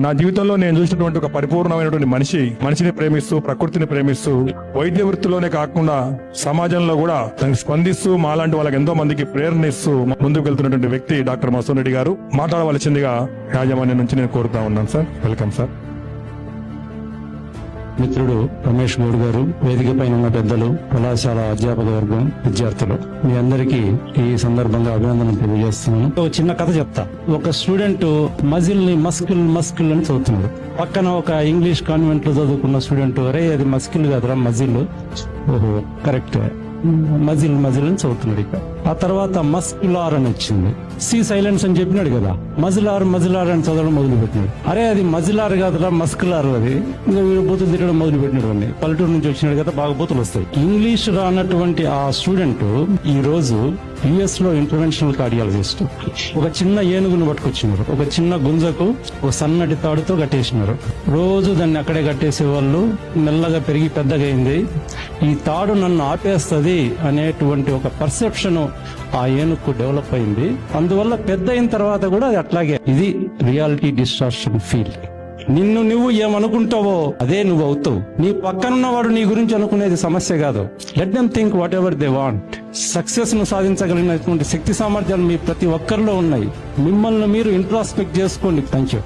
నా జీవితంలో నేను చూసినటువంటి ఒక పరిపూర్ణమైనటువంటి మనిషిని ప్రేమిస్తూ, ప్రకృతిని ప్రేమిస్తూ, వైద్య వృత్తిలోనే కాకుండా సమాజంలో కూడా దానికి స్పందిస్తూ మాలాంటి వాళ్ళకి ఎంతో మందికి ప్రేరణ ఇస్తూ ముందుకు వెళ్తున్నటువంటి వ్యక్తి డాక్టర్ మసూన్ రెడ్డి గారు. మాట్లాడవలసిందిగా యాజమాన్యం నుంచి నేను కోరుతా ఉన్నాను సార్. Welcome sir. మిత్రుడు రమేష్ గౌడ్ గారు, వేదిక పైన ఉన్న పెద్దలు, కళాశాల అధ్యాపక వర్గం, విద్యార్థులు, మీ అందరికీ ఈ సందర్భంగా అభినందనలు తెలియజేస్తున్నాను. ఒక చిన్న కథ చెప్తా. ఒక స్టూడెంట్ మజిల్ ని మస్కిల్ అని చదువుతున్నాడు. పక్కన ఒక ఇంగ్లీష్ కాన్వెంట్ లో చదువుకున్న స్టూడెంట్, అరే అది మస్కిల్ కాదురా మజిల్. ఓహో కరెక్ట్, మజిల్ అని చదువుతున్నాడు. ఇక ఆ తర్వాత మస్కులార్ అని వచ్చింది. సి సైలెన్స్ అని చెప్పినాడు కదా, మజిలార్ అని చదవడం మొదలు పెట్టినాడు. అరే అది మజిలార్ కాదురా మస్కులార్, అది ఇంకా వీడు బూతులు తిట్టడం మొదలు పెట్టినాడు. అన్ని పల్లెటూరు నుంచి వచ్చినాడు కదా, బాగా బూతులు వస్తాయి. ఇంగ్లీష్ రానటువంటి ఆ స్టూడెంట్ ఈ రోజు యుఎస్ లో ఇంటర్వెన్షనల్ కార్డియాలజిస్ట్. ఒక చిన్న ఏనుగును పట్టుకొచ్చినారు, ఒక చిన్న గుంజకు ఒక సన్నటి తాడుతో కట్టేసినారు. రోజు దాన్ని అక్కడే కట్టేసే వాళ్ళు. మెల్లగా పెరిగి పెద్దగా అయింది. ఈ తాడు నన్ను ఆపేస్తుంది అనేటువంటి ఒక పర్సెప్షన్ ఆ ఏనుగుకు డెవలప్ అయింది. అందువల్ల పెద్ద అయిన తర్వాత కూడా అది అట్లాగే. ఇది రియాలిటీ డిస్టార్షన్ ఫీల్డ్. నిన్ను నువ్వు ఏమనుకుంటావో అదే నువ్వు అవుతావు. నీ పక్కనున్న వాడు నీ గురించి అనుకునేది సమస్య కాదు. Let them think what ever they want. Success ను సాధించగలిగినటువంటి శక్తి సామర్థ్యాలు మీ ప్రతి ఒక్కరిలో ఉన్నాయి. మిమ్మల్ని మీరు ఇంట్రాస్పెక్ట్ చేసుకోండి. Thank you.